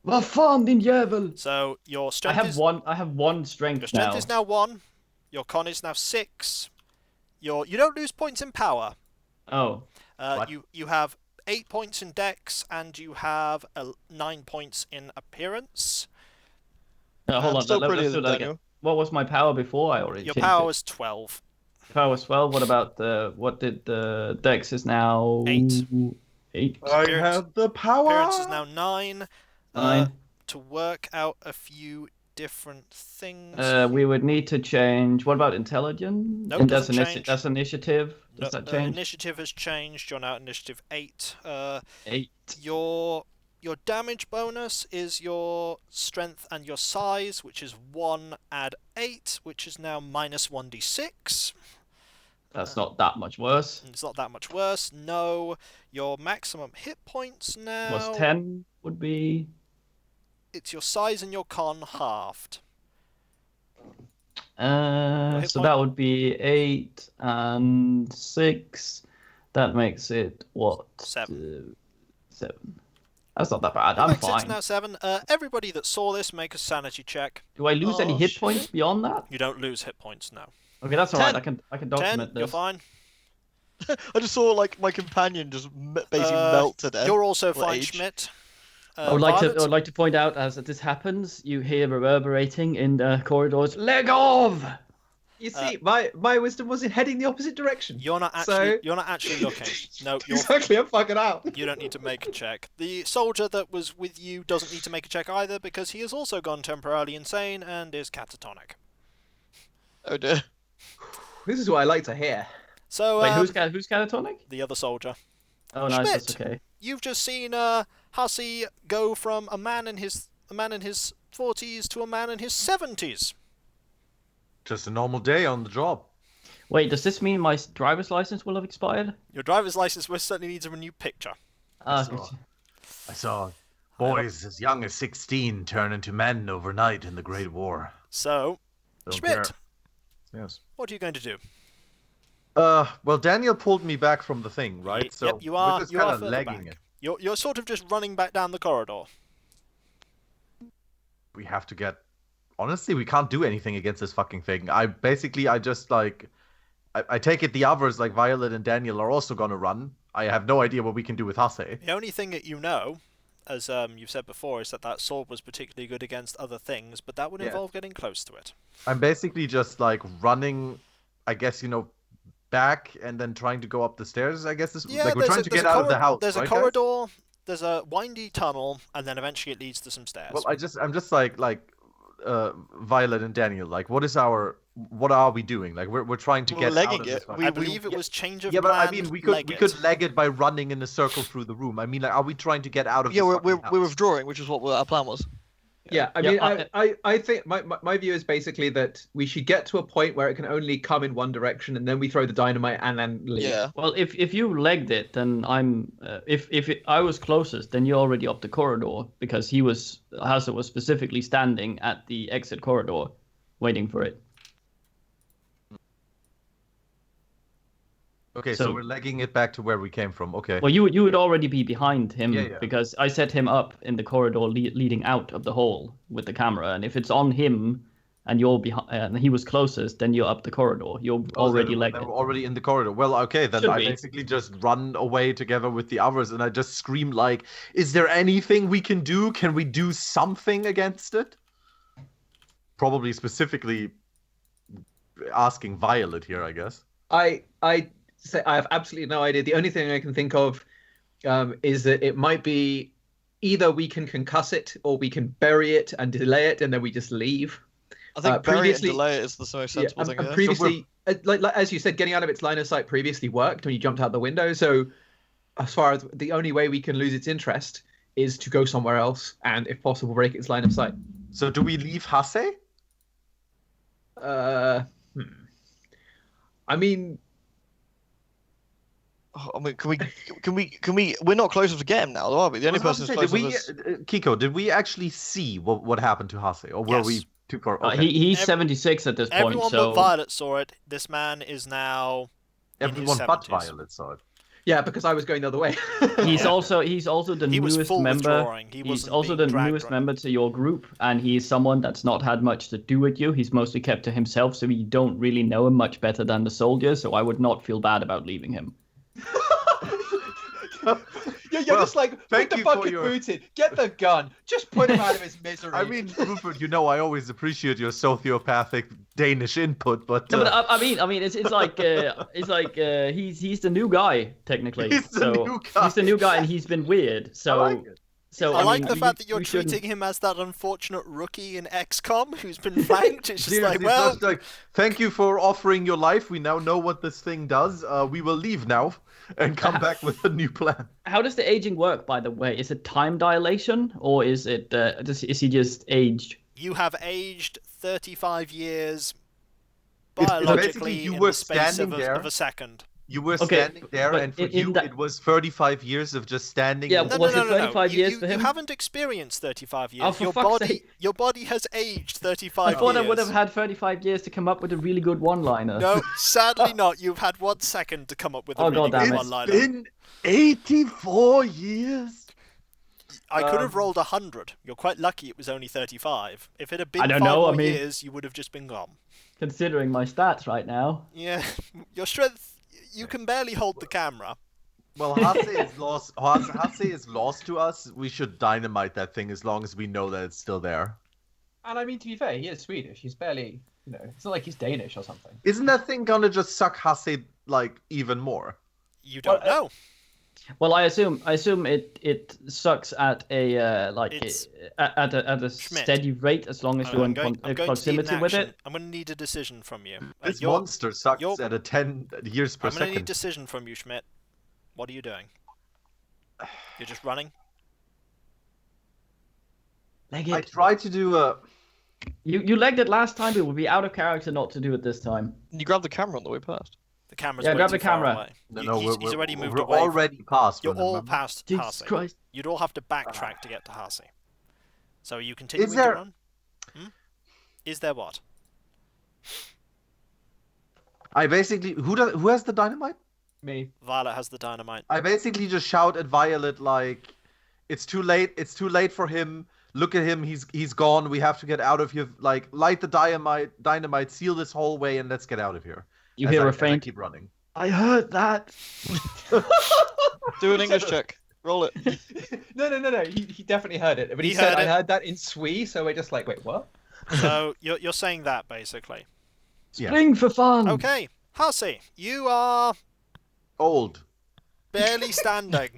Vad fan, din jävel! So your strength I have one strength now. Your strength is now 1. Your con is now 6. You don't lose points in power. Oh. You have 8 points in dex, and you have 9 points in appearance. Hold on, let's do that again. What was my power before? I already Your changed power it. was 12. Power was 12. What about what did the dex is now? 8. 8. I have the power. Appearance is now 9. 9. To work out a few different things. We would need to change. What about intelligence? Nope, that's initiative. Does that change? Initiative has changed. You're now at initiative 8. 8. Your damage bonus is your strength and your size, which is 1 add 8, which is now minus 1d6. That's not that much worse. It's not that much worse. No. Your maximum hit points now... Was 10 would be... It's your size and your con halved. So that would be 8 and 6. That makes it, what? 7. 7. That's not that bad. I'm fine. It's now 7. Everybody that saw this, make a sanity check. Do I lose any hit points beyond that? You don't lose hit points, no. Okay, that's alright. I can 10, document this. you're fine. I just saw like my companion just basically melt to death. You're also fine, Schmidt. I would like to point out as this happens, you hear reverberating in the corridors. Leg off! You see, my wisdom was in heading the opposite direction. You're not actually looking. No, exactly. I'm fucking out. You don't need to make a check. The soldier that was with you doesn't need to make a check either because he has also gone temporarily insane and is catatonic. Oh dear. This is what I like to hear. So wait, who's catatonic? The other soldier. Oh, nice. That's okay. You've just seen Hussey go from a man in his 40s to a man in his 70s. Just a normal day on the job. Wait, does this mean my driver's license will have expired? Your driver's license will certainly needs a new picture. I saw boys as young as 16 turn into men overnight in the Great War. So, Schmidt, yes. What are you going to do? Well, Daniel pulled me back from the thing, right? So yep, you are. We're just kind of legging it. You're sort of just running back down the corridor. We have to get. Honestly, we can't do anything against this fucking thing. I just like. I take it the others, like Violet and Daniel, are also gonna run. I have no idea what we can do with Hase. The only thing that you know as you've said before, is that sword was particularly good against other things, but that would involve getting close to it. I'm basically just like running, I guess, back and then trying to go up the stairs. I guess like we're trying to get out of the house. There's right, a corridor. Guys? There's a windy tunnel, and then eventually it leads to some stairs. Well, I'm just like Violet and Daniel. Like, what are we doing? Like, we're trying to get legging out of this. I believe it was change of plan. Yeah, but I mean, we could leg it by running in a circle through the room. I mean, like, are we trying to get out of? Yeah, we're withdrawing, which is what our plan was. Yeah, I mean, I think my view is basically that we should get to a point where it can only come in one direction, and then we throw the dynamite and then leave. Yeah. Well, if you legged it, then I'm. If I was closest, then you're already up the corridor because Hasse was specifically standing at the exit corridor, waiting for it. Okay, so we're legging it back to where we came from. Okay. Well, you would already be behind him Yeah. because I set him up in the corridor leading out of the hole with the camera, and if it's on him and you're behind, and he was closest, then you're up the corridor. You're already legged. We're already in the corridor. Well, okay, then I basically just run away together with the others, and I just scream like, "Is there anything we can do? Can we do something against it?" Probably specifically asking Violet here, I guess. I have absolutely no idea. The only thing I can think of is that it might be either we can concuss it or we can bury it and delay it, and then we just leave. I think bury it and delay it is the most sensible thing. Previously, like as you said, getting out of its line of sight previously worked when you jumped out the window. So, as far as the only way we can lose its interest is to go somewhere else and, if possible, break its line of sight. So, do we leave Hasse? I mean, can we? We're not close enough to get him now, are we? The only person who's close is Kiko. Did we actually see what happened to Hasse, or were we too far? Okay. He's 76 at this point. Everyone but Violet saw it. This man is now. Everyone but Violet saw it. Yeah, because I was going the other way. He's also the newest member. He's also the newest member to your group, and he's someone that's not had much to do with you. He's mostly kept to himself, so you don't really know him much better than the soldiers. So I would not feel bad about leaving him. You're just like, put the fucking boot in, get the gun, just put him out of his misery. I mean, Rupert, I always appreciate your sociopathic Danish input, but no, but I mean, it's like he's the new guy technically. He's the new guy, and he's been weird. So. I like it. So I like the fact that you're treating him as that unfortunate rookie in XCOM who's been flanked. It's just like, thank you for offering your life. We now know what this thing does. We will leave now and come back with a new plan. How does the aging work, by the way? Is it time dilation, or is it is he just aged? You have aged 35 years biologically in the space of a second. You were standing there, and for you, it was 35 years of just standing. Yeah, was it 35 years for him? You haven't experienced 35 years. Oh, for fuck's sake. Your body has aged 35 years. I thought I would have had 35 years to come up with a really good one-liner. No, sadly not. You've had 1 second to come up with a really good one-liner. It's been 84 years. I could have rolled 100. You're quite lucky it was only 35. If it had been 5 more years, you would have just been gone. Considering my stats right now. Yeah, your strength... You can barely hold the camera. Well, Hasse is lost. Hasse is lost to us. We should dynamite that thing as long as we know that it's still there. And I mean, to be fair, he is Swedish. He's barely, it's not like he's Danish or something. Isn't that thing gonna just suck Hasse like even more? You don't know. Well, I assume it sucks at a at a steady rate as long as you're in proximity with it. I'm going to need a decision from you. This monster sucks at a 10 years per second. I'm going to need a decision from you, Schmidt. What are you doing? You're just running? Leg it. I tried to do a... You legged it last time. It would be out of character not to do it this time. You grabbed the camera on the way past. The camera's grab the far camera. away. No, he's already moved we're away. Already past. You're all past Jesus Hasse. Christ. You'd all have to backtrack to get to Hasse. So are you continuing to run? Is there what? I basically... Who has the dynamite? Me. Violet has the dynamite. I basically just shout at Violet like, it's too late. It's too late for him. Look at him. He's gone. We have to get out of here. Like, light the dynamite, seal this hallway, and let's get out of here. You hear a faint. Keep running. I heard that. Do an English check. Roll it. No. He definitely heard it, but he said, "I heard that in Sui," so we're just like, "Wait, what?" So you're saying that basically. Spring for fun. Okay, Hussey, you are Old. barely standing.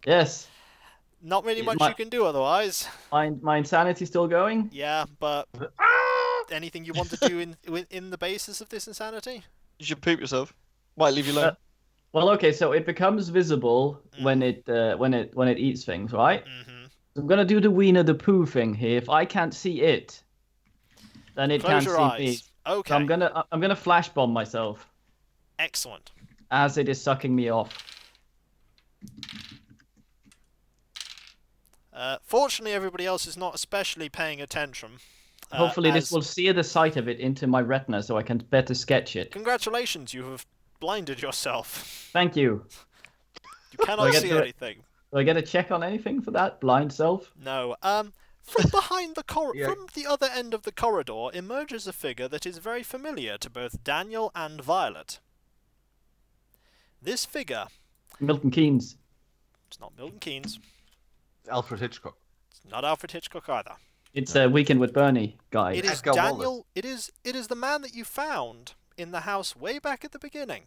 Yes. Not really much you can do otherwise. My insanity still going? Yeah, but anything you want to do in the basis of this insanity? You should poop yourself. Might leave you alone. Well, okay, so it becomes visible when it eats things, right? Mm-hmm. So I'm gonna do the Wiener the Pooh thing here. If I can't see it, then it Close can't your see eyes. me. Okay. So I'm gonna flash bomb myself Excellent. as it is sucking me off. Fortunately, everybody else is not especially paying attention. Hopefully, this will sear the sight of it into my retina, so I can better sketch it. Congratulations, you have blinded yourself. Thank you. You cannot see anything. Do I get a check on anything for that blind self? No. From behind the from the other end of the corridor emerges a figure that is very familiar to both Daniel and Violet. This figure. Milton Keynes. It's not Milton Keynes. It's Alfred Hitchcock. It's not Alfred Hitchcock either. It's a Weekend with Bernie guy. It is Edgar Daniel. Wallace. It is the man that you found in the house way back at the beginning.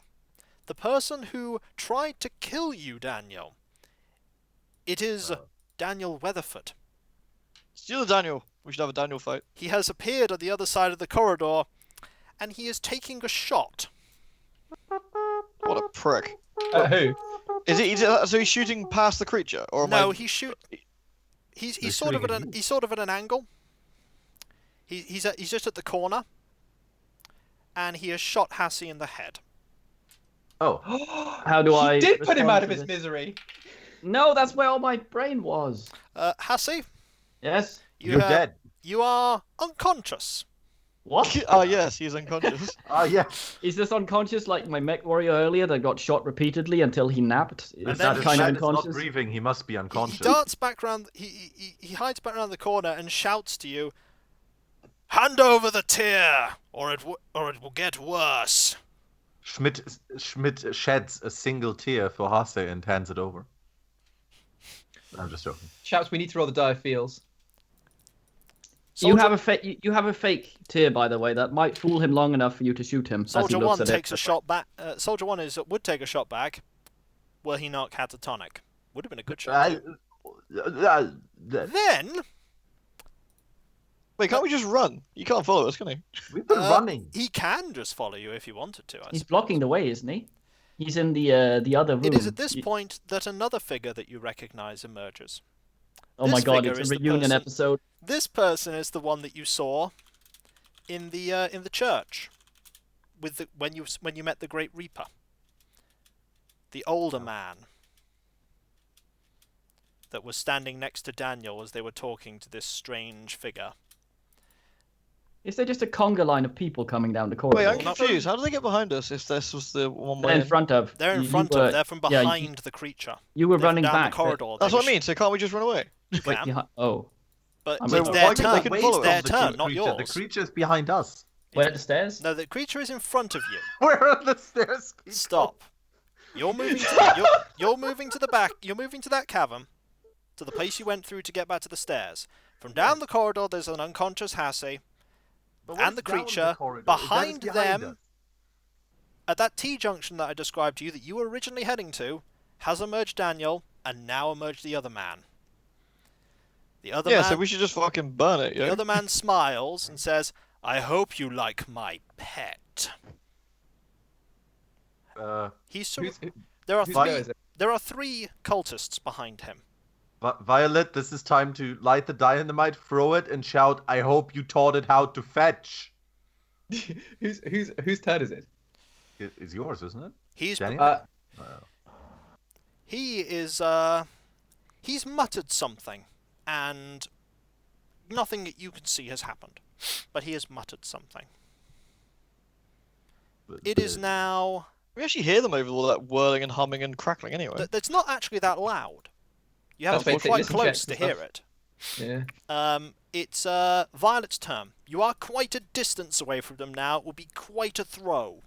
The person who tried to kill you, Daniel. It is Daniel Weatherford. Steal the Daniel. We should have a Daniel fight. He has appeared at the other side of the corridor, and he is taking a shot. What a prick. Who? Is it? So he's shooting past the creature, or No, he's sort of at an angle. He's just at the corner, and he has shot Hassie in the head. Oh. How do I? He did put him respond out to of his this? misery. No, that's where all my brain was. Hassie, Yes. You're dead. You are unconscious. What? Oh yes, he's unconscious. Yeah. Is this unconscious like my mech warrior earlier that got shot repeatedly until he napped? Is then that kind of Is not unconscious? breathing. He must be He unconscious. darts back round. He hides back around the corner and shouts to you, "Hand over the tear, or it will get worse." Schmidt sheds a single tear for Hasse and hands it over. I'm just joking. Shouts, we need to roll the die of feels. You have a fake tear, by the way, that might fool him long enough for you to shoot him. Soldier 1 takes a shot back. Soldier 1 would take a shot back. Were he not catatonic? Would have been a good shot. Then Wait, can't we just run? You can't follow us, can he? We've been running. he can just follow you if he wanted to. He's blocking the way, isn't he? He's in the other room. It is at this point that another figure that you recognise emerges. Oh my this god, figure it's is a the reunion person- episode. This person is the one that you saw in the church with when you met the Great Reaper. The older man that was standing next to Daniel as they were talking to this strange figure. Is there just a conga line of people coming down the corridor? Wait, I'm confused. How did they get behind us if this was the one They're way in front of. They're in you front were- of. They're from yeah, behind the creature. You were They're running down back. the corridor. That's what I mean. So can't we just run away? You Wait, can, oh. but I'm it's waiting. their Why couldn't they turn. could It's follow their us? turn, not yours. The creature is behind us. Where at the stairs? No, the creature is in front of you. Where are the stairs? Stop. You're moving to you're moving to the back. You're moving to that cavern, to the place you went through to get back to the stairs. From down the corridor, there's an unconscious Hassie, But and what's the down creature corridor? behind That is them. us. At that T-junction that I described to you, that you were originally heading to, has emerged Daniel, and now emerged the other man. The other Yeah, man. so we should just fucking burn it, The yeah? other man smiles and says, "I hope you like my pet." He's sort of, there are Whose three. go is it? There are three cultists behind him. Violet, this is time to light the dynamite, throw it, and shout, "I hope you taught it how to fetch." Whose turn is it? It's yours, isn't it? He's Jenny? he is he's muttered something, and nothing that you can see has happened, but he has muttered something. It is now. We actually hear them over all that whirling and humming and crackling anyway. It's not actually that loud. You have to be That's quite listen close checks to and hear stuff. it. Yeah. It's Violet's turn. You are quite a distance away from them now. It will be quite a throw.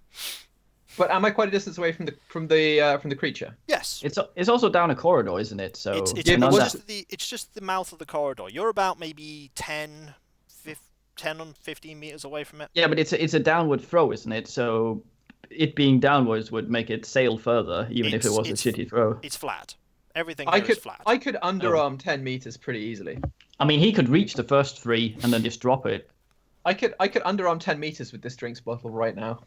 But am I quite a distance away from the creature? Yes. It's also down a corridor, isn't it? So it's just the mouth of the corridor. You're about maybe 10 or 15 meters away from it. Yeah, but it's a downward throw, isn't it? So it being downwards would make it sail further, even if it was a shitty throw. It's flat. Everything here is flat. I could underarm 10 meters pretty easily. I mean, he could reach the first 3 and then just drop it. I could underarm 10 meters with this drinks bottle right now.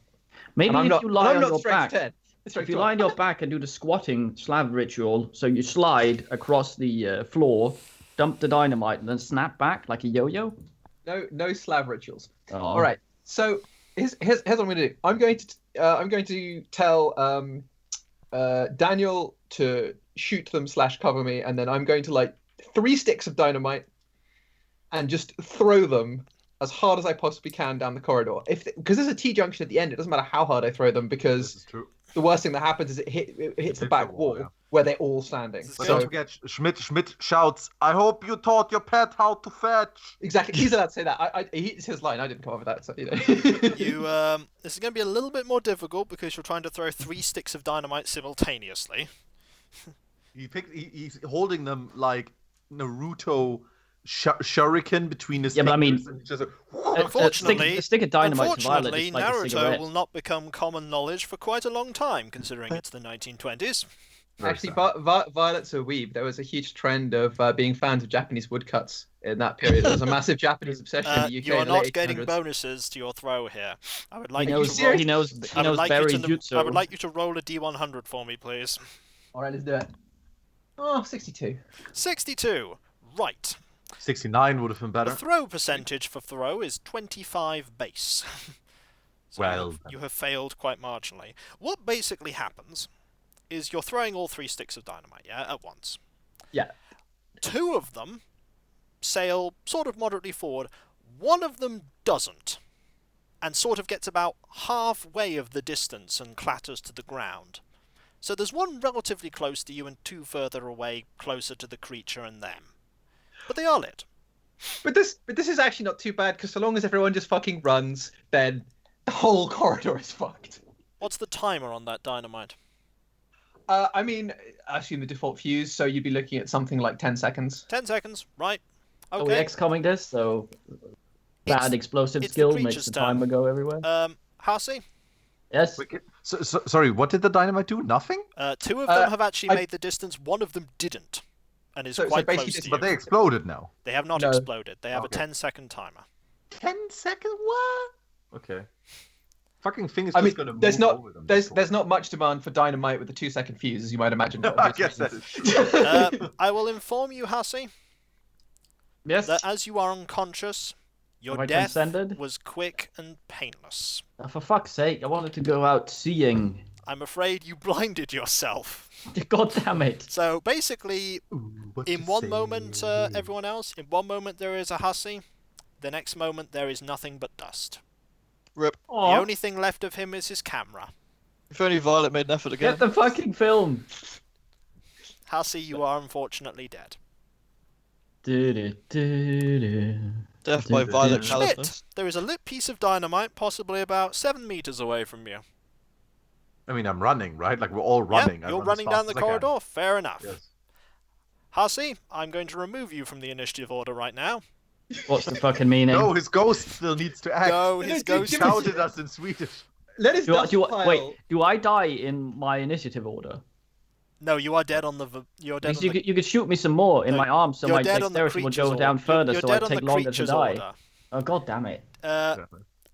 Maybe if you lie on your back. 10. If you lie on your back and do the squatting Slav ritual, so you slide across the floor, dump the dynamite, and then snap back like a yo-yo. No Slav rituals. Oh. All right. So here's what I'm going to do. I'm going to tell Daniel to shoot them / cover me, and then I'm going to light 3 sticks of dynamite and just throw them as hard as I possibly can down the corridor. Because there's a T-junction at the end, it doesn't matter how hard I throw them, because the worst thing that happens is it hits the back wall where they're all standing. But don't forget, Schmidt shouts, "I hope you taught your pet how to fetch." Exactly, he's allowed to say that. It's his line. I didn't come up with that. So, This is going to be a little bit more difficult because you're trying to throw 3 sticks of dynamite simultaneously. He's holding them like Naruto shuriken between his fingers. But I mean, unfortunately, a stick of dynamite's violet, just like Naruto will not become common knowledge for quite a long time, considering it's the 1920s. Actually, Violet's a weeb. There was a huge trend of being fans of Japanese woodcuts in that period. There was a massive Japanese obsession in the UK. You are in the not late getting 1800s. bonuses to your throw here. I would like he knows berry jutsu. I would like you to roll a D100 for me, please. All right, let's do it. Oh, 62. 62. Right. 69 would have been better. The throw percentage for throw is 25 base. So well, you have failed quite marginally. What basically happens is you're throwing all 3 sticks of dynamite, at once. Yeah. 2 of them sail sort of moderately forward. 1 of them doesn't, and sort of gets about halfway of the distance and clatters to the ground. So there's 1 relatively close to you and 2 further away, closer to the creature and them. But they are lit. But this is actually not too bad, because so long as everyone just fucking runs, then the whole corridor is fucked. What's the timer on that dynamite? I mean, I assume the default fuse, so you'd be looking at something like 10 seconds. 10 seconds, right. Okay. Are we XCOMing this? So bad explosive skill makes the timer go everywhere? Hasi? Yes? So, sorry, what did the dynamite do? Nothing? 2 of them have actually made the distance, 1 of them didn't. And is quite close to you. But they exploded now. They have not exploded. They have a 10-second timer. 10 seconds? What? Okay. Fucking thing is going to move over them. There's not much demand for dynamite with a 2-second fuse, as you might imagine. I guess that is true. I will inform you, Hasi, that as you are unconscious, your death was quick and painless. Oh, for fuck's sake, I wanted to go out seeing. I'm afraid you blinded yourself. God damn it. So basically, in one moment, everyone else, in one moment there is a Hasi, the next moment there is nothing but dust. Rip. Aww. The only thing left of him is his camera. If only Violet made an effort again. Get the fucking film. Hasi, you are unfortunately dead. Death by Violet Schmidt, callousness. there is a lit piece of dynamite possibly about 7 meters away from you. I mean, I'm running, right? Like, we're all running. Yep, you're running down the corridor. Fair enough. Yes. Hasi, I'm going to remove you from the initiative order right now. What's the fucking meaning? No, his ghost still needs to act. No, his ghost shouted us in Swedish. Let us wait, do I die in my initiative order? No, you are dead on the... You're dead on the... You could shoot me some more in my arm, so my dexterity will go down further, so I take longer to die. Order. Oh, god damn it.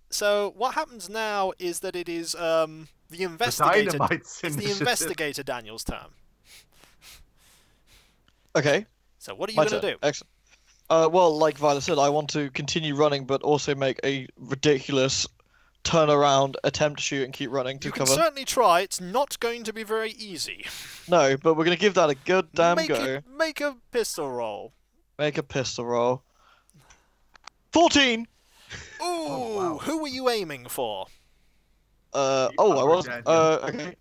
So, what happens now is that it is the investigator... It's the investigator Daniel's turn. Okay. So, what are you going to do? Excellent. Well, like Violet said, I want to continue running, but also make a ridiculous turnaround attempt to shoot and keep running to cover. You can certainly try. It's not going to be very easy. No, but we're going to give that a good damn go. Make a pistol roll. Make a pistol roll. 14! Ooh, wow. Who were you aiming for? I was. Okay.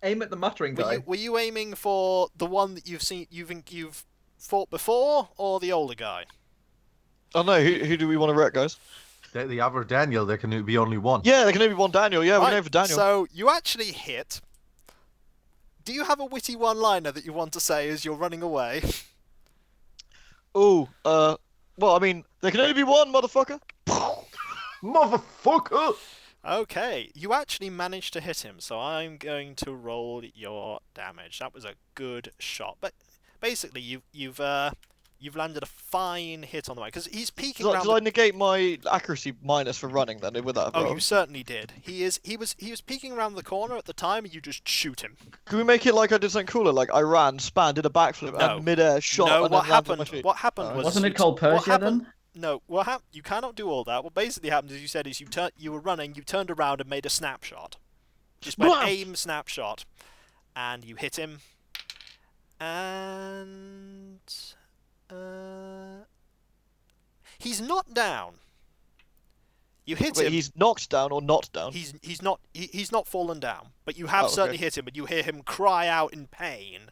Aim at the muttering guy. Were you aiming for the one that you've fought before, or the older guy? Oh no, who do we want to wreck, guys? the other Daniel, there can be only one. Yeah, there can only be one Daniel. Yeah, we're Right, going for Daniel. So you actually hit. Do you have a witty one-liner that you want to say as you're running away? Oh, well, I mean, there can only be one, motherfucker. Motherfucker! Okay, you actually managed to hit him, so I'm going to roll your damage. That was a good shot, but basically you've landed a fine hit on the way because he's peeking around. Did I negate my accuracy minus for running then with that? Oh, you certainly did. He was peeking around the corner at the time, and you just shoot him. Can we make it like I did something cooler? Like I ran, span, did a backflip, and mid-air shot. No, and what then landed on my happened? feet. What happened was Wasn't it called Persia then? No, you cannot do all that. What basically happened, as you said, is you were running, you turned around and made a snapshot. Just went aim snapshot, and you hit him, and he's not down. You hit him. He's knocked down or not down? He's not fallen down, but you have certainly hit him, and you hear him cry out in pain.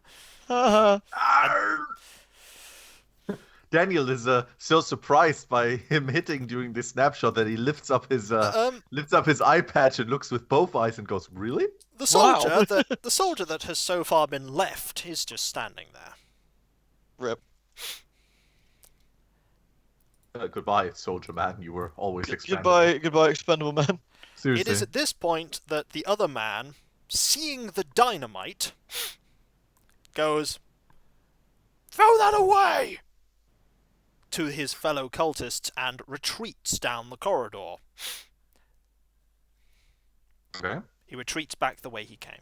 Daniel is so surprised by him hitting during this snapshot that he lifts up his eye patch and looks with both eyes and goes, "Really?" The soldier, the soldier that has so far been left, is just standing there. Rip. Goodbye, soldier man. You were always expendable. Goodbye, expendable man. Seriously. It is at this point that the other man, seeing the dynamite, goes, "Throw that away!" to his fellow cultists and retreats down the corridor. Okay. He retreats back the way he came.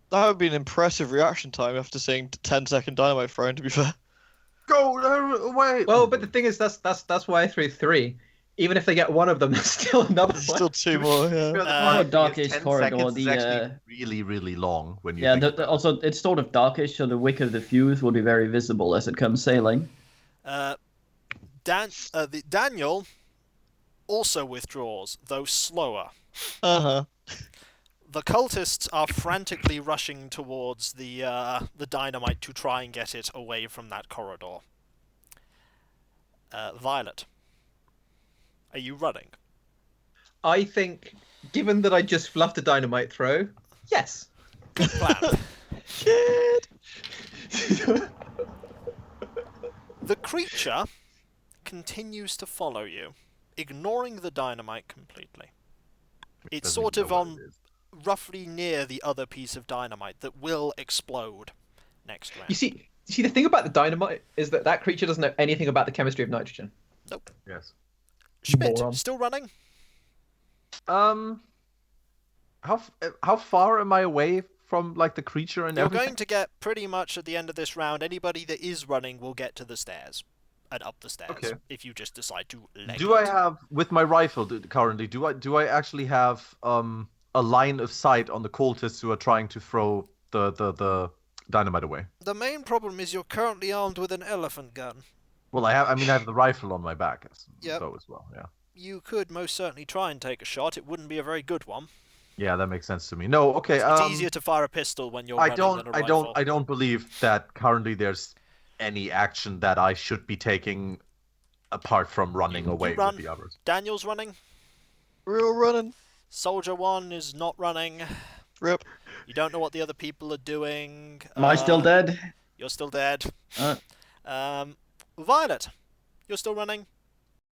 That would be an impressive reaction time after seeing 10-second dynamite thrown, to be fair. Go away! Well, but the thing is, that's why I threw 3. Even if they get one of them, there's still another one. Still 2 more, The darkish corridor, is actually really, really long when you. Yeah, also it's sort of darkish, so the wick of the fuse will be very visible as it comes sailing. Daniel also withdraws, though slower. Uh-huh. The cultists are frantically rushing towards the dynamite to try and get it away from that corridor. Violet, are you running? I think, given that I just fluffed a dynamite throw, yes. Good plan. Shit! The creature continues to follow you, ignoring the dynamite completely. It's sort of on roughly near the other piece of dynamite that will explode next round. You see, the thing about the dynamite is that creature doesn't know anything about the chemistry of nitrogen. Nope. Yes. Schmidt, Moron. still running? How far am I away from the creature and You're everything? going to get pretty much at the end of this round. Anybody that is running will get to the stairs and up the stairs. Okay. If you just decide to leg Do it. I have with my rifle currently? Do I actually have a line of sight on the cultists who are trying to throw the dynamite away? The main problem is you're currently armed with an elephant gun. Well, I have the rifle on my back, Yep. so as well. Yeah. You could most certainly try and take a shot. It wouldn't be a very good one. Yeah, that makes sense to me. No, okay. It's easier to fire a pistol when you're running than a rifle. I don't believe that currently there's any action that I should be taking apart from running away run. with the others. Daniel's running. Real running. Soldier 1 is not running. Rip. You don't know what the other people are doing. Am I still dead? You're still dead. Uh. Violet, you're still running.